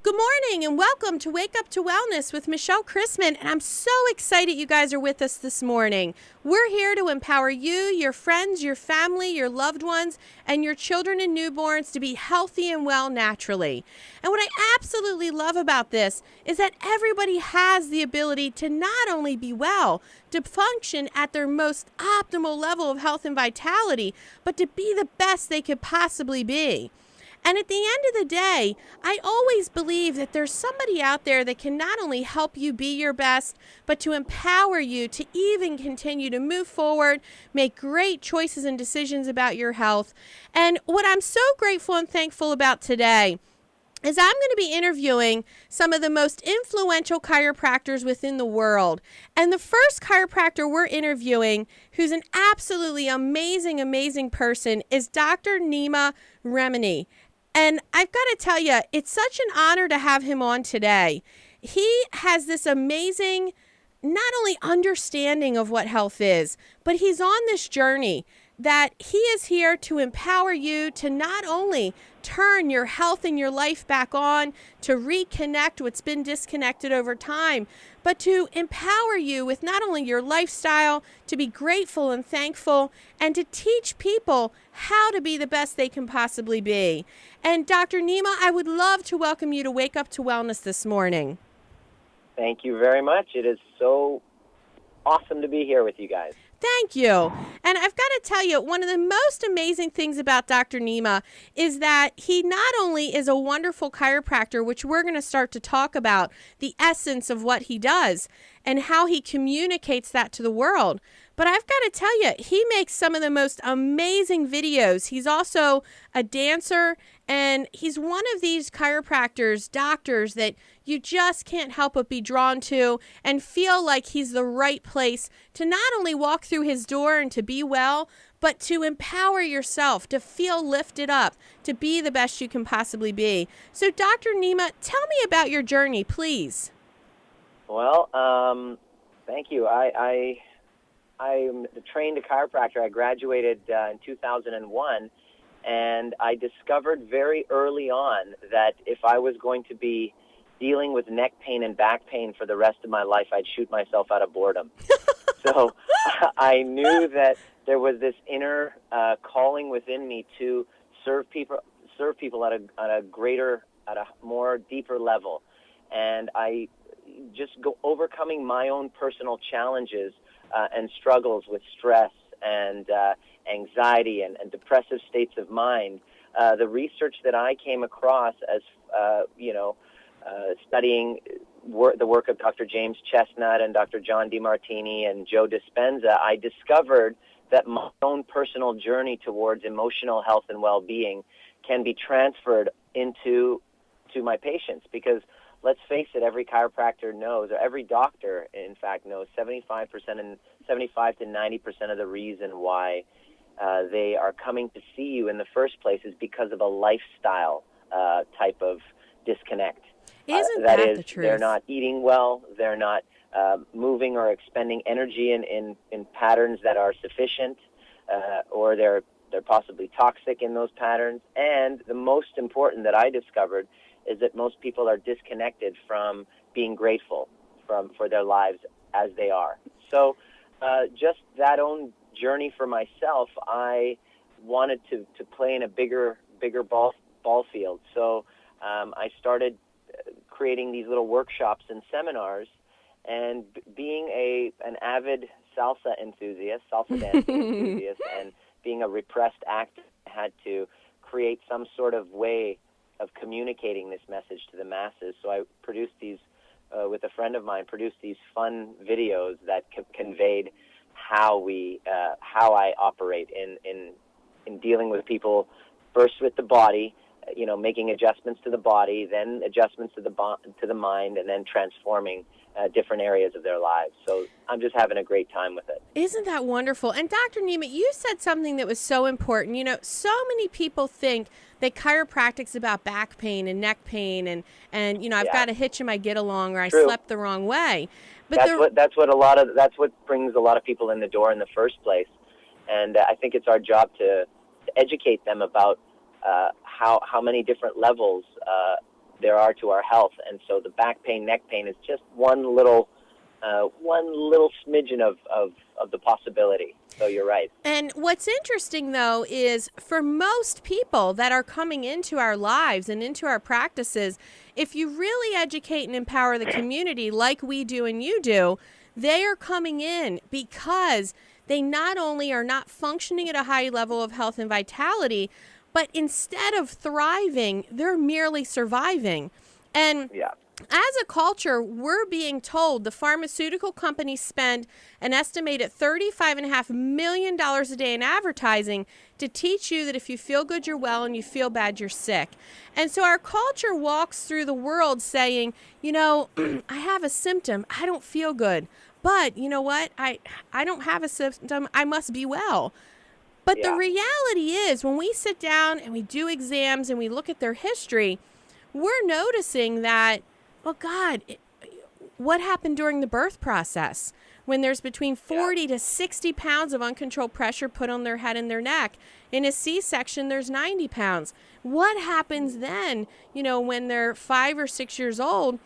Good morning and welcome to Wake Up to Wellness with Michelle Christman. And I'm so excited you guys are with us this morning. We're here to empower you, your friends, your family, your loved ones, and your children and newborns to be healthy and well naturally. And what I absolutely love about this is that everybody has the ability to not only be well, to function at their most optimal level of health and vitality, but to be the best they could possibly be. And at the end of the day, I always believe that there's somebody out there that can not only help you be your best, but to empower you to even continue to move forward, make great choices and decisions about your health. And what I'm so grateful and thankful about today is I'm going to be interviewing some of the most influential chiropractors within the world. And the first chiropractor we're interviewing, who's an absolutely amazing, amazing person, is Dr. Nima Rahmany. And I've got to tell you, it's such an honor to have him on today. He has this amazing, not only understanding of what health is, but he's on this journey that he is here to empower you to not only turn your health and your life back on, to reconnect what's been disconnected over time, but to empower you with not only your lifestyle, to be grateful and thankful, and to teach people how to be the best they can possibly be. And Dr. Nima, I would love to welcome you to Wake Up to Wellness this morning. Thank you very much. It is so awesome to be here with you guys. Thank you. And I've got to tell you, one of the most amazing things about Dr. Nima is that he not only is a wonderful chiropractor, which we're going to start to talk about the essence of what he does and how he communicates that to the world, but I've got to tell you, he makes some of the most amazing videos. He's also a dancer, and he's one of these chiropractors, doctors that you just can't help but be drawn to and feel like he's the right place to not only walk through his door and to be well, but to empower yourself, to feel lifted up, to be the best you can possibly be. So, Dr. Nima, tell me about your journey, please. Well, thank you. I'm trained a chiropractor. I graduated in 2001, and I discovered very early on that if I was going to be dealing with neck pain and back pain for the rest of my life, I'd shoot myself out of boredom. So I knew that there was this inner calling within me to serve people at a more deeper level, and I just overcoming my own personal challenges and struggles with stress and anxiety and depressive states of mind. The research that I came across as studying the work of Dr. James Chestnut and Dr. John DeMartini and Joe Dispenza, I discovered that my own personal journey towards emotional health and well-being can be transferred to my patients, because let's face it, every chiropractor knows, or every doctor, in fact, knows 75% and 75 to 90% of the reason why they are coming to see you in the first place is because of a lifestyle type of disconnect. Isn't that that is, the truth? They're not eating well, they're not moving or expending energy in patterns that are sufficient, or they're possibly toxic in those patterns. And the most important that I discovered is that most people are disconnected from being grateful for their lives as they are. So just that own journey for myself, I wanted to play in a bigger ball field. So I started creating these little workshops and seminars, and being an avid salsa dancing enthusiast, and being a repressed actor, I had to create some sort of way of communicating this message to the masses. So I produced these, with a friend of mine, produced these fun videos that conveyed how I operate in dealing with people, first with the body, making adjustments to the body, then adjustments to the mind, and then transforming different areas of their lives. So I'm just having a great time with it. Isn't that wonderful? And Dr. Nima, you said something that was so important. So many people think that chiropractic's about back pain and neck pain and I've got a hitch in my get along, or I slept the wrong way. But that's what brings a lot of people in the door in the first place. And I think it's our job to educate them about how many different levels there are to our health. And so the back pain, neck pain is just one little smidgen of the possibility. So you're right. And what's interesting, though, is for most people that are coming into our lives and into our practices, if you really educate and empower the community like we do and you do, they are coming in because they not only are not functioning at a high level of health and vitality, but instead of thriving, they're merely surviving. And as a culture, we're being told the pharmaceutical companies spend an estimated $35.5 million a day in advertising to teach you that if you feel good, you're well, and you feel bad, you're sick. And so our culture walks through the world saying, you know, I have a symptom, I don't feel good. But you know what? I don't have a symptom, I must be well. But the reality is when we sit down and we do exams and we look at their history, we're noticing that, well, God, what happened during the birth process when there's between 40 to 60 pounds of uncontrolled pressure put on their head and their neck? In a C-section, there's 90 pounds. What happens then, you know, when they're 5 or 6 years old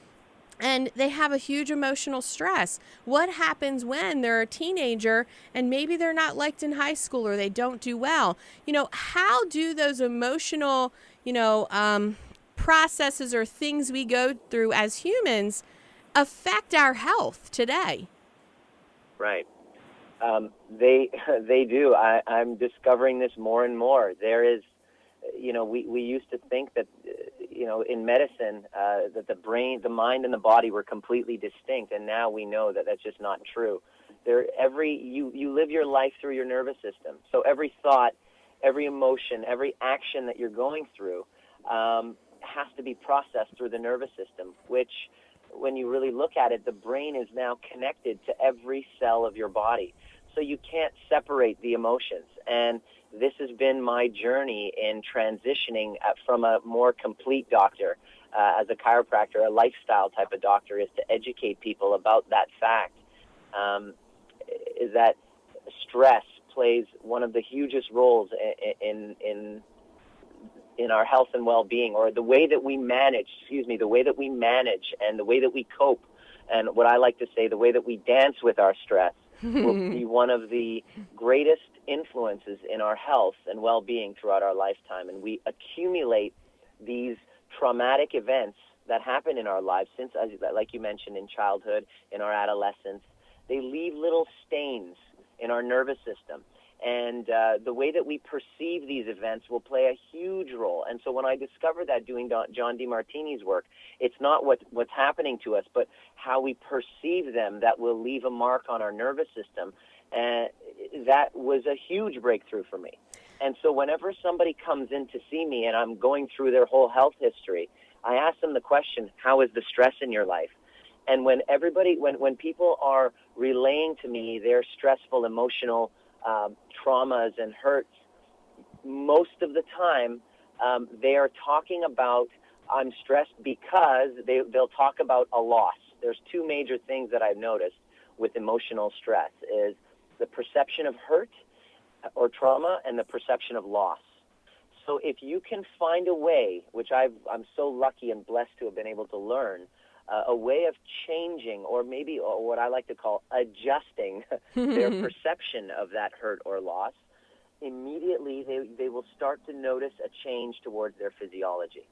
and they have a huge emotional stress? What happens when they're a teenager and maybe they're not liked in high school or they don't do well? You know, how do those emotional, processes or things we go through as humans affect our health today? Right. They do. I'm discovering this more and more. There is, we used to think that, in medicine, that the brain, the mind, and the body were completely distinct, and now we know that that's just not true. You live your life through your nervous system. So every thought, every emotion, every action that you're going through has to be processed through the nervous system, which, when you really look at it, the brain is now connected to every cell of your body. So you can't separate the emotions. And this has been my journey in transitioning from a more complete doctor as a chiropractor, a lifestyle type of doctor, is to educate people about that fact, is that stress plays one of the hugest roles in our health and well-being, or the way that we manage and the way that we cope, and what I like to say, the way that we dance with our stress will be one of the greatest influences in our health and well-being throughout our lifetime. And we accumulate these traumatic events that happen in our lives since, like you mentioned, in childhood, in our adolescence. They leave little stains in our nervous system. And the way that we perceive these events will play a huge role. And so when I discovered that doing John DeMartini's work, it's not what's happening to us, but how we perceive them that will leave a mark on our nervous system. And that was a huge breakthrough for me. And so whenever somebody comes in to see me and I'm going through their whole health history, I ask them the question, how is the stress in your life? And when people are relaying to me their stressful, emotional traumas and hurts, most of the time they are talking about, I'm stressed because they'll talk about a loss. There's two major things that I've noticed with emotional stress is the perception of hurt or trauma and the perception of loss. So if you can find a way, which I'm so lucky and blessed to have been able to learn, a way of changing, or maybe what I like to call adjusting their perception of that hurt or loss, immediately they will start to notice a change towards their physiology.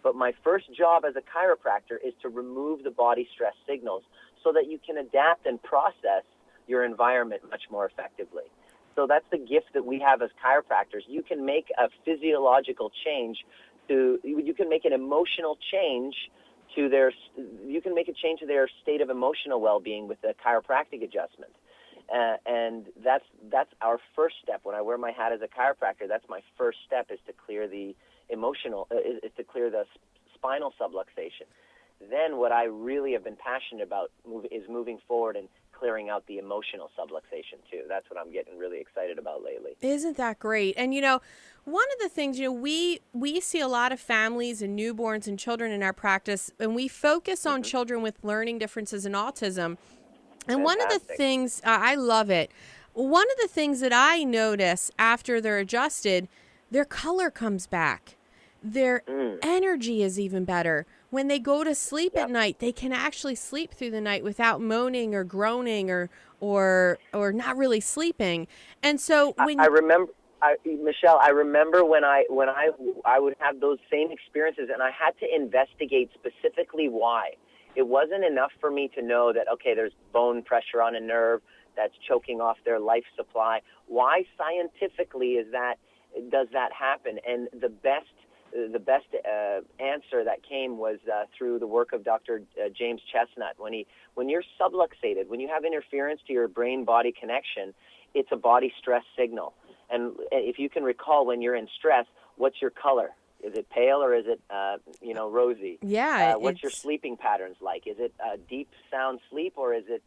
But my first job as a chiropractor is to remove the body stress signals so that you can adapt and process your environment much more effectively. So that's the gift that we have as chiropractors. You can make a physiological change you can make an emotional change you can make a change to their state of emotional well-being with a chiropractic adjustment. And that's our first step. When I wear my hat as a chiropractor, that's my first step, is to clear the is to clear the spinal subluxation. Then what I really have been passionate about is moving forward and clearing out the emotional subluxation too. That's what I'm getting really excited about lately. Isn't that great? And one of the things, we see a lot of families and newborns and children in our practice, and we focus on children with learning differences and autism. And one of the things, I love it. One of the things that I notice after they're adjusted, their color comes back. their energy is even better. When they go to sleep at Yep. night, they can actually sleep through the night without moaning or groaning or not really sleeping. And so I remember, Michelle. I remember when I would have those same experiences, and I had to investigate specifically why. It wasn't enough for me to know that, okay, there's bone pressure on a nerve that's choking off their life supply. Why scientifically does that happen? And the best answer that came was through the work of Dr. James Chestnut. When you're subluxated, when you have interference to your brain-body connection, it's a body stress signal. And if you can recall, when you're in stress, what's your color? Is it pale or is it rosy? Yeah. What's your sleeping patterns like? Is it deep sound sleep or is it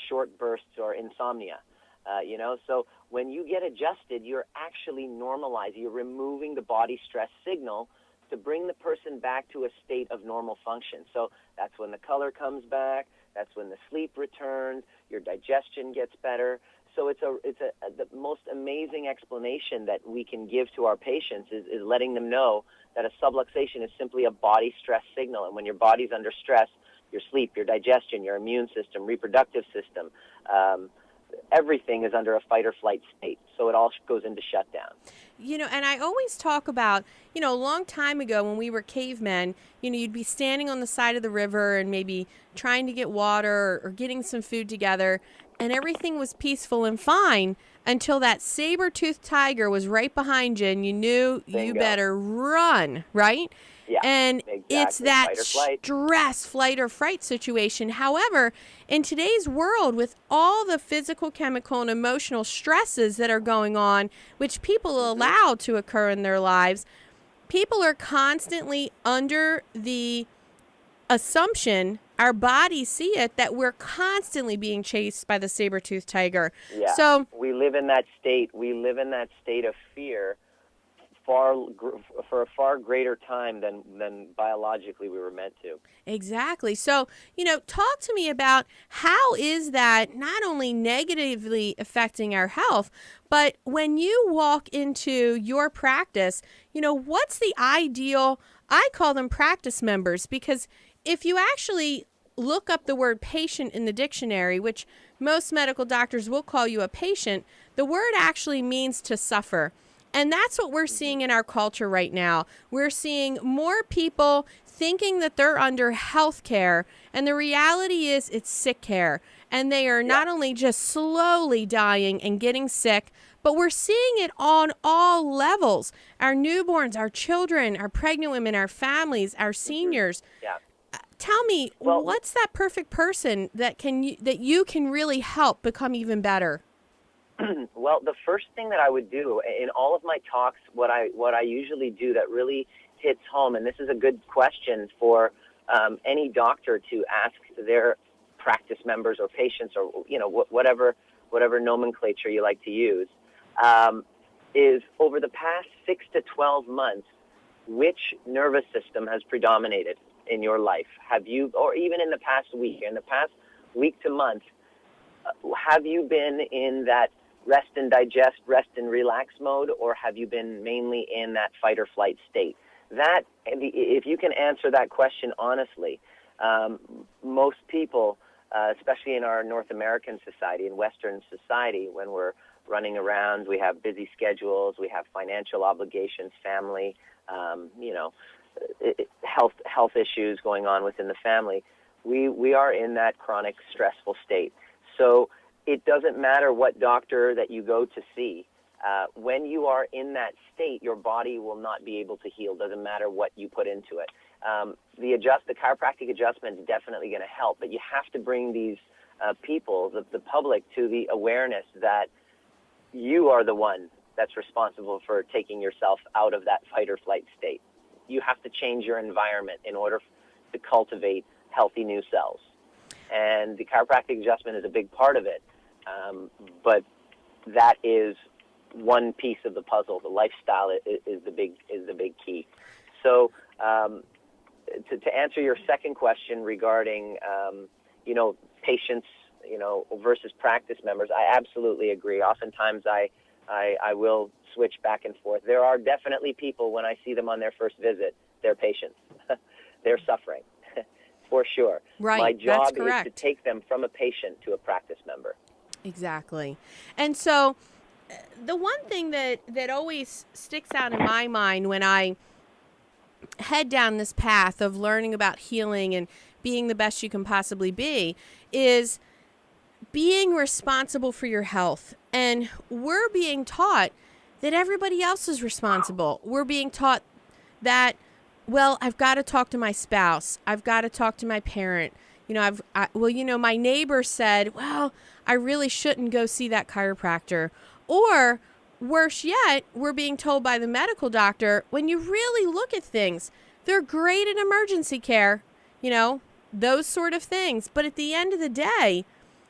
short bursts or insomnia? So when you get adjusted, you're actually normalizing. You're removing the body stress signal to bring the person back to a state of normal function. So that's when the color comes back. That's when the sleep returns. Your digestion gets better. So it's the most amazing explanation that we can give to our patients is letting them know that a subluxation is simply a body stress signal. And when your body's under stress, your sleep, your digestion, your immune system, reproductive system, everything is under a fight or flight state. So it all goes into shutdown. And I always talk about, a long time ago when we were cavemen, you'd be standing on the side of the river and maybe trying to get water or getting some food together, and everything was peaceful and fine until that saber-toothed tiger was right behind you and you knew you better run, right? Yeah, and exactly. It's that Fight or flight. stress, flight or fright situation. However, in today's world, with all the physical, chemical, and emotional stresses that are going on, which people allow to occur in their lives, people are constantly under the assumption, our bodies see it, that we're constantly being chased by the saber-toothed tiger. Yeah. So we live in that state. We live in that state of fear for a far greater time than biologically we were meant to. Exactly. So, talk to me about how is that not only negatively affecting our health, but when you walk into your practice, what's the ideal, I call them practice members, because if you actually look up the word patient in the dictionary, which most medical doctors will call you a patient, the word actually means to suffer. And that's what we're seeing in our culture right now. We're seeing more people thinking that they're under health care, and the reality is it's sick care. And they are not only just slowly dying and getting sick, but we're seeing it on all levels. Our newborns, our children, our pregnant women, our families, our seniors. Yeah. Tell me, what's that perfect person that you can really help become even better? Well, the first thing that I would do in all of my talks, what I usually do that really hits home, and this is a good question for any doctor to ask their practice members or patients or whatever nomenclature you like to use, is over the past 6 to 12 months, which nervous system has predominated in your life? Have you, or even in the past week to month, have you been in that rest and digest, rest and relax mode, or have you been mainly in that fight or flight state? That, if you can answer that question honestly, most people, especially in our North American society, in Western society, when we're running around, we have busy schedules, we have financial obligations, family, health issues going on within the family. We are in that chronic stressful state. So it doesn't matter what doctor that you go to see. When you are in that state, your body will not be able to heal. Doesn't matter what you put into it. The chiropractic adjustment is definitely going to help, but you have to bring these people, the public, to the awareness that you are the one that's responsible for taking yourself out of that fight or flight state. You have to change your environment in order to cultivate healthy new cells. And the chiropractic adjustment is a big part of it. But that is one piece of the puzzle. The lifestyle is the big key. So to answer your second question regarding patients versus practice members, I absolutely agree. Oftentimes I I will switch back and forth. There are definitely people, when I see them on their first visit, they're patients. They're suffering, for sure. Right, My that's job correct. is to take them from a patient to a practice member. Exactly. And so the one thing that always sticks out in my mind when I head down this path of learning about healing and being the best you can possibly be is being responsible for your health. And we're being taught that everybody else is responsible. We're being taught that, well, I've got to talk to my spouse. I've got to talk to my parent. My neighbor said, well, I really shouldn't go see that chiropractor. Or worse yet, we're being told by the medical doctor, when you really look at things, they're great in emergency care, those sort of things. But at the end of the day,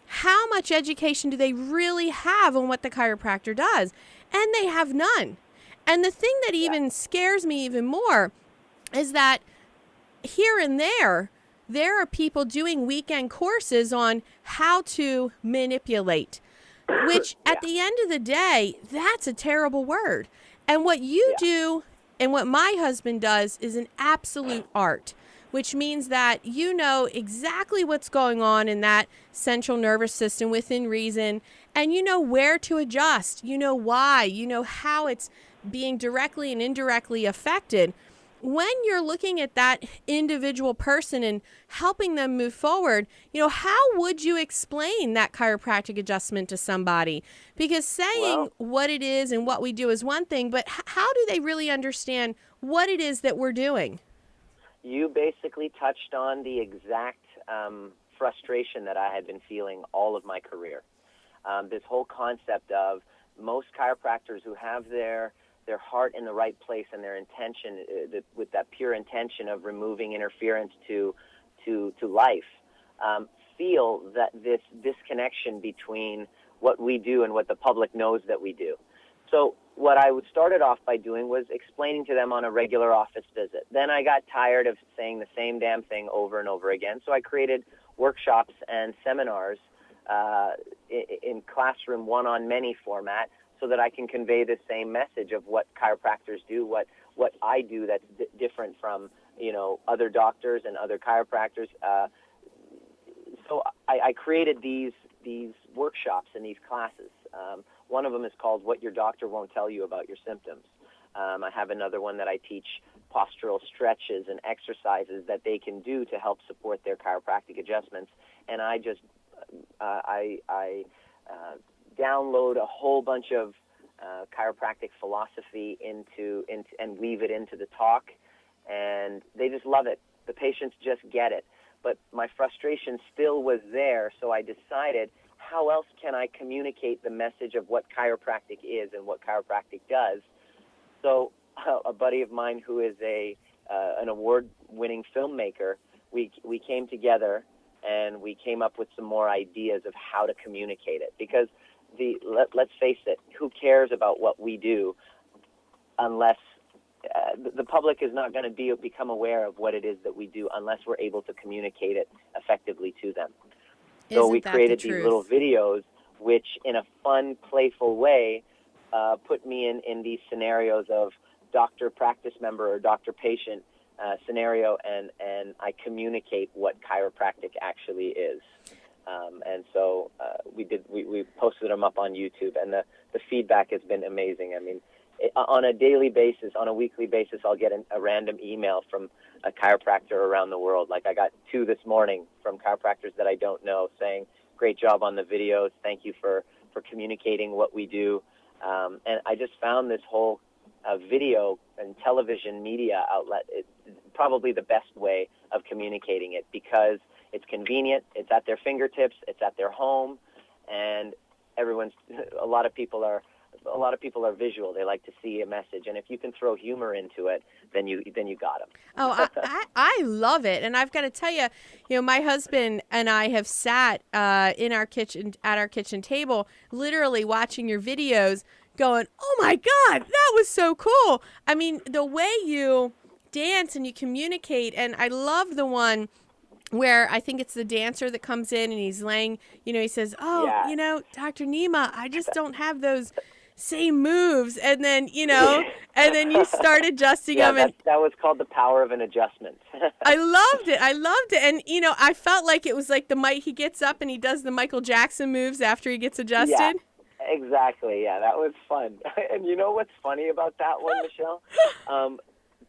how much education do they really have on what the chiropractor does? And they have none. And the thing that even scares me even more is that here and there are people doing weekend courses on how to manipulate, which at the end of the day, that's a terrible word. And what you do and what my husband does is an absolute art, which means that you know exactly what's going on in that central nervous system within reason, and you know where to adjust, you know why, you know how it's being directly and indirectly affected. When you're looking at that individual person and helping them move forward, how would you explain that chiropractic adjustment to somebody? Because saying what it is and what we do is one thing, but how do they really understand what it is that we're doing? You basically touched on the exact frustration that I had been feeling all of my career. This whole concept of most chiropractors who have their heart in the right place and their intention, with that pure intention of removing interference to life, feel that this disconnection between what we do and what the public knows that we do. So what I started off by doing was explaining to them on a regular office visit. Then I got tired of saying the same damn thing over and over again, so I created workshops and seminars in classroom one-on-many format, so that I can convey the same message of what chiropractors do, what I do that's different from other doctors and other chiropractors. So I created these workshops and these classes. One of them is called "What Your Doctor Won't Tell You About Your Symptoms." I have another one that I teach postural stretches and exercises that they can do to help support their chiropractic adjustments. And I just download a whole bunch of chiropractic philosophy into and weave it into the talk, and they just love it. The patients just get it. But my frustration still was there, so I decided, how else can I communicate the message of what chiropractic is and what chiropractic does? So a buddy of mine who is an award-winning filmmaker, we came together and we came up with some more ideas of how to communicate it. Because let's face it, who cares about what we do unless the public is not going to become aware of what it is that we do unless we're able to communicate it effectively to them. So we created these little videos which, in a fun, playful way, put me in these scenarios of doctor-practice member or doctor-patient scenario, and I communicate what chiropractic actually is. And so we posted them up on YouTube, and the feedback has been amazing. I mean, on a daily basis, on a weekly basis, I'll get a random email from a chiropractor around the world. Like I got 2 this morning from chiropractors that I don't know saying, great job on the videos. Thank you for communicating what we do. And I just found this whole video and television media outlet probably the best way of communicating it, because it's convenient, it's at their fingertips, it's at their home, and a lot of people are visual. They like to see a message, and if you can throw humor into it, then you got them. Oh, I love it, and I've got to tell you, my husband and I have sat in our kitchen at our kitchen table, literally watching your videos, going, "Oh my God, that was so cool!" I mean, the way you dance and you communicate, and I love the one where I think it's the dancer that comes in and he's laying, he says, "Oh, Dr. Nima, I just don't have those same moves, and then, and then you start adjusting Yeah, them. And that was called the power of an adjustment. I loved it. I loved it. And, I felt like it was like he gets up and he does the Michael Jackson moves after he gets adjusted. Yeah, exactly. Yeah, that was fun. And you know what's funny about that one, Michelle?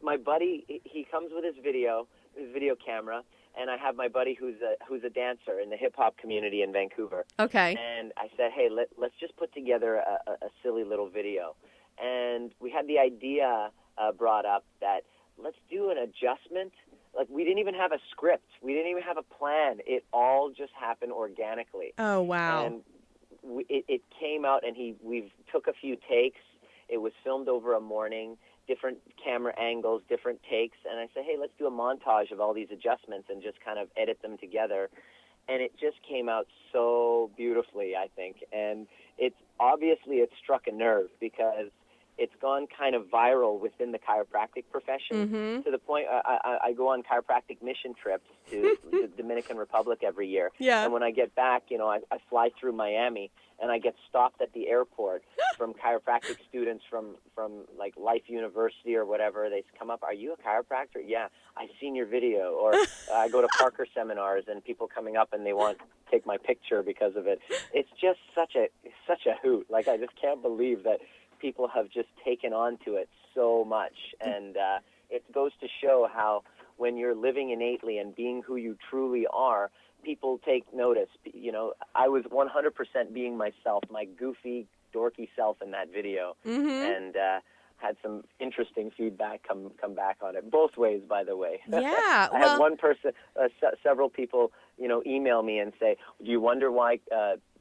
My buddy, he comes with his video camera, and I have my buddy who's a dancer in the hip hop community in Vancouver. Okay. And I said, hey, let's just put together a silly little video. And we had the idea brought up that let's do an adjustment. Like, we didn't even have a script. We didn't even have a plan. It all just happened organically. Oh, wow. And it came out, and we took a few takes. It was filmed over a morning, different camera angles, different takes. And I said, hey, let's do a montage of all these adjustments and just kind of edit them together. And it just came out so beautifully, I think. And it struck a nerve because it's gone kind of viral within the chiropractic profession, to the point I go on chiropractic mission trips to the Dominican Republic every year. Yeah. And when I get back, I fly through Miami, and I get stopped at the airport from chiropractic students from like Life University or whatever. They come up, are you a chiropractor? Yeah, I've seen your video. Or I go to Parker seminars, and people coming up and they want to take my picture because of it. It's just such a hoot. Like, I just can't believe that people have just taken on to it so much. And it goes to show how when you're living innately and being who you truly are, people take notice. I was 100% being myself, my goofy, dorky self in that video, and had some interesting feedback come back on it, both ways, by the way. Yeah. I had one person, several people, email me and say, do you wonder why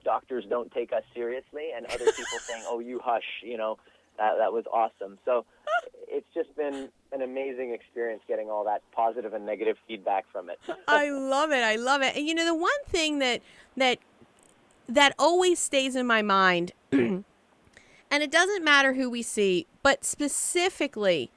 doctors don't take us seriously? And other people saying, oh, you hush, that was awesome. So it's just been an amazing experience getting all that positive and negative feedback from it. I love it. I love it. And the one thing that always stays in my mind, and it doesn't matter who we see, but specifically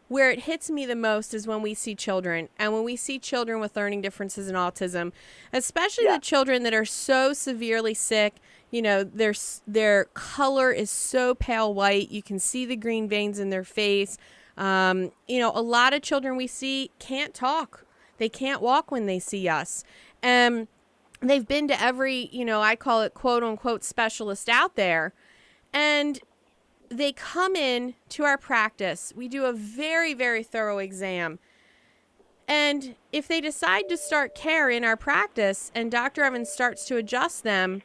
where it hits me the most is when we see children, and when we see children with learning differences and autism, especially the children that are so severely sick. Their color is so pale white. You can see the green veins in their face. A lot of children we see can't talk. They can't walk when they see us. They've been to every, I call it quote unquote specialist out there. And they come in to our practice. We do a very, very thorough exam. And if they decide to start care in our practice and Dr. Evans starts to adjust them,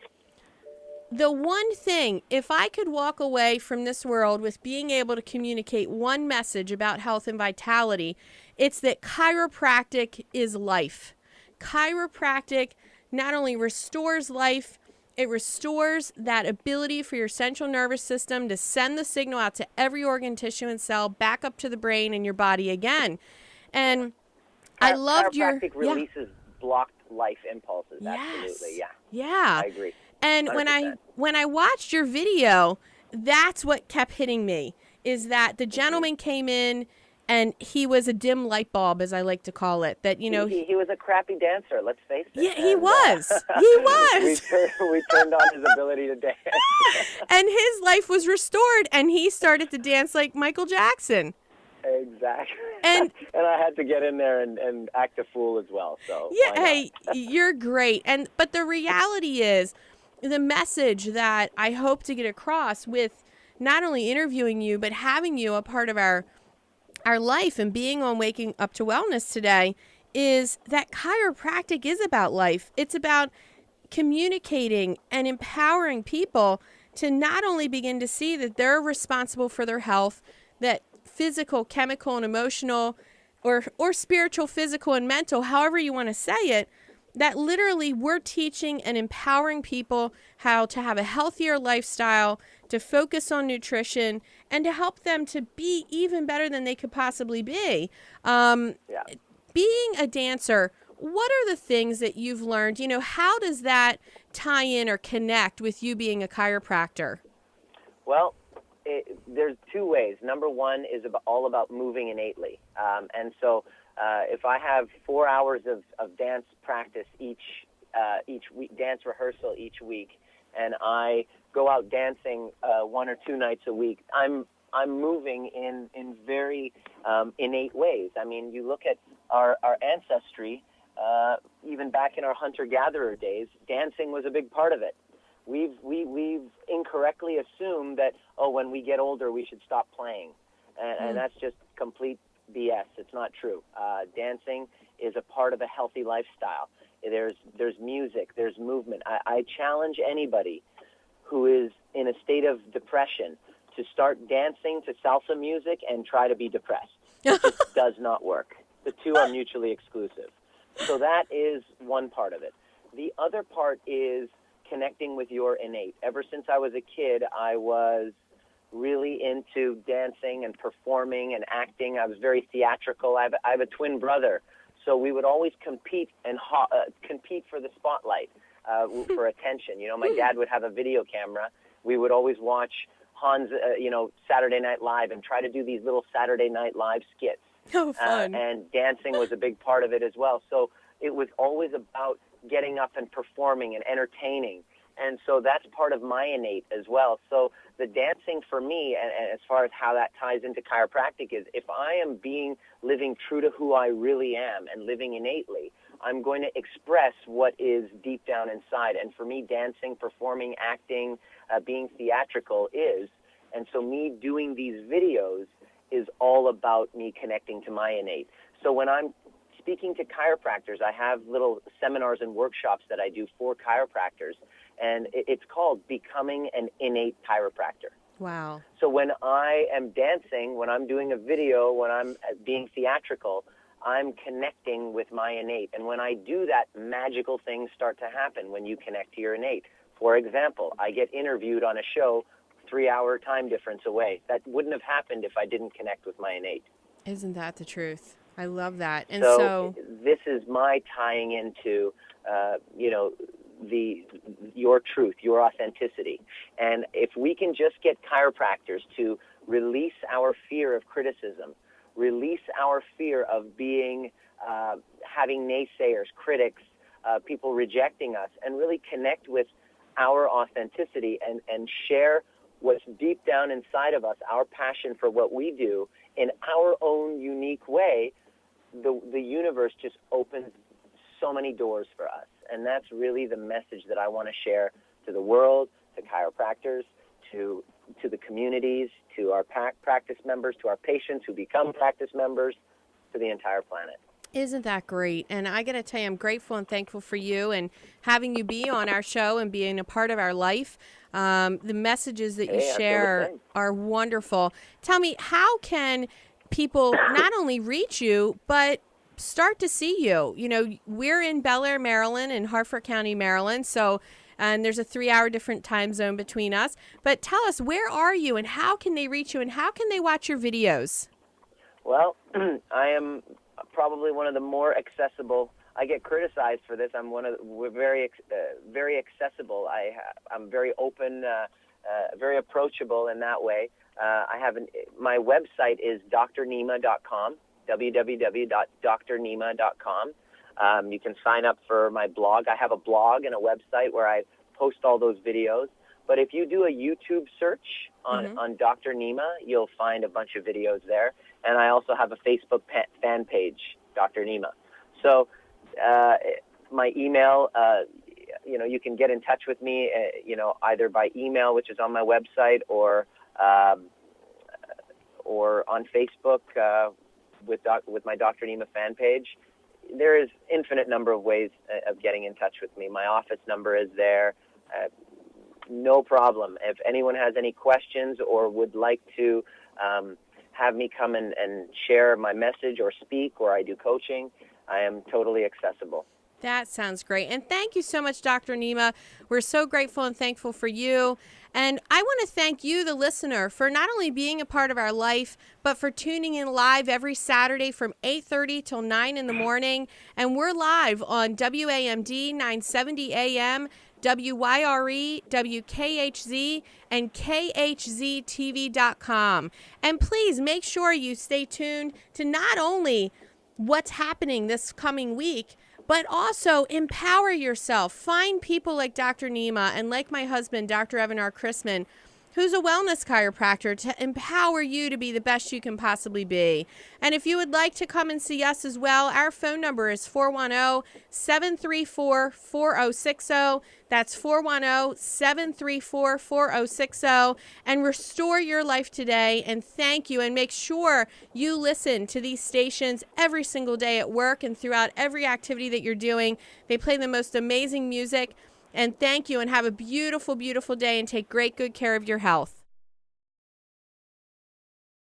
the one thing, if I could walk away from this world with being able to communicate one message about health and vitality, it's that chiropractic is life. Chiropractic not only restores life, it restores that ability for your central nervous system to send the signal out to every organ, tissue, and cell, back up to the brain and your body again. And I loved your... Chiropractic releases blocked life impulses. Yes. Absolutely, yeah. Yeah. I agree. And 100%. when I watched your video, that's what kept hitting me, is that the gentleman came in and he was a dim light bulb, as I like to call it. That, he was a crappy dancer, let's face it. Yeah, he was. He was. We turned on his ability to dance. And his life was restored, and he started to dance like Michael Jackson. Exactly. And I had to get in there and act a fool as well. So yeah, hey, you're great. But the reality is, the message that I hope to get across with not only interviewing you, but having you a part of our life and being on Waking Up to Wellness today, is that chiropractic is about life. It's about communicating and empowering people to not only begin to see that they're responsible for their health, that physical, chemical, and emotional, or spiritual, physical, and mental, however you want to say it, that literally we're teaching and empowering people how to have a healthier lifestyle, to focus on nutrition, and to help them to be even better than they could possibly be. Being a dancer, what are the things that you've learned? How does that tie in or connect with you being a chiropractor? Well, there's two ways. Number one is all about moving innately. And so if I have 4 hours of dance practice each week, dance rehearsal each week, and I go out dancing 1 or 2 nights a week. I'm moving in very innate ways. I mean, you look at our ancestry, even back in our hunter-gatherer days, dancing was a big part of it. We've incorrectly assumed that, when we get older, we should stop playing. And that's just complete BS. It's not true. Dancing is a part of a healthy lifestyle. There's music, there's movement. I challenge anybody who is in a state of depression to start dancing to salsa music and try to be depressed. It just does not work. The two are mutually exclusive. So that is one part of it. The other part is connecting with your innate. Ever since I was a kid, I was really into dancing and performing and acting. I was very theatrical. I have a twin brother, so we would always compete and compete for the spotlight, for attention. You know, my dad would have a video camera. We would always watch Hans, Saturday Night Live and try to do these little Saturday Night Live skits. Oh, fun. And dancing was a big part of it as well. So it was always about getting up and performing and entertaining. And so that's part of my innate as well. So the dancing for me, and as far as how that ties into chiropractic, is if I am living true to who I really am and living innately, I'm going to express what is deep down inside. And for me, dancing, performing, acting, being theatrical is. And so me doing these videos is all about me connecting to my innate. So when I'm speaking to chiropractors, I have little seminars and workshops that I do for chiropractors, and it's called Becoming an Innate Chiropractor. Wow. So when I am dancing, when I'm doing a video, when I'm being theatrical, I'm connecting with my innate. And when I do that, magical things start to happen when you connect to your innate. For example, I get interviewed on a show 3-hour time difference away. That wouldn't have happened if I didn't connect with my innate. Isn't that the truth? I love that. And so this is my tying into, your truth, your authenticity. And if we can just get chiropractors to release our fear of criticism, release our fear of having naysayers, critics, people rejecting us, and really connect with our authenticity and share what's deep down inside of us, our passion for what we do in our own unique way, the universe just opens so many doors for us. And that's really the message that I want to share to the world, to chiropractors, to the communities, to our practice members, to our patients who become practice members, to the entire planet. Isn't that great? And I got to tell you, I'm grateful and thankful for you and having you be on our show and being a part of our life. The messages that you share are wonderful. Tell me, how can people not only reach you, but start to see you? You know, we're in Bel Air, Maryland, and Harford County, Maryland. So, and there's a 3-hour different time zone between us. But tell us, where are you and how can they reach you and how can they watch your videos? Well, I am probably one of the more accessible. I get criticized for this. We're very accessible. I'm very open, very approachable in that way. My website is drnima.com, www.drnima.com. You can sign up for my blog. I have a blog and a website where I post all those videos. But if you do a YouTube search on Dr. Nima, you'll find a bunch of videos there. And I also have a Facebook fan page, Dr. Nima. So my email, you can get in touch with me, either by email, which is on my website, or on Facebook with my Dr. Nima fan page. There is infinite number of ways of getting in touch with me. My office number is there. No problem. If anyone has any questions or would like to have me come and share my message or speak, or I do coaching, I am totally accessible. That sounds great. And thank you so much, Dr. Nima. We're so grateful and thankful for you. And I want to thank you, the listener, for not only being a part of our life, but for tuning in live every Saturday from 8:30 till 9 in the morning. And we're live on WAMD 970 AM, WYRE, WKHZ, and KHZTV.com. And please make sure you stay tuned to not only what's happening this coming week, but also empower yourself. Find people like Dr. Nima and like my husband, Dr. Evan R. Christman, who's a wellness chiropractor, to empower you to be the best you can possibly be. And if you would like to come and see us as well, our phone number is 410-734-4060. That's 410-734-4060. And restore your life today. And thank you. And make sure you listen to these stations every single day at work and throughout every activity that you're doing. They play the most amazing music. And thank you, and have a beautiful, beautiful day, and take great good care of your health.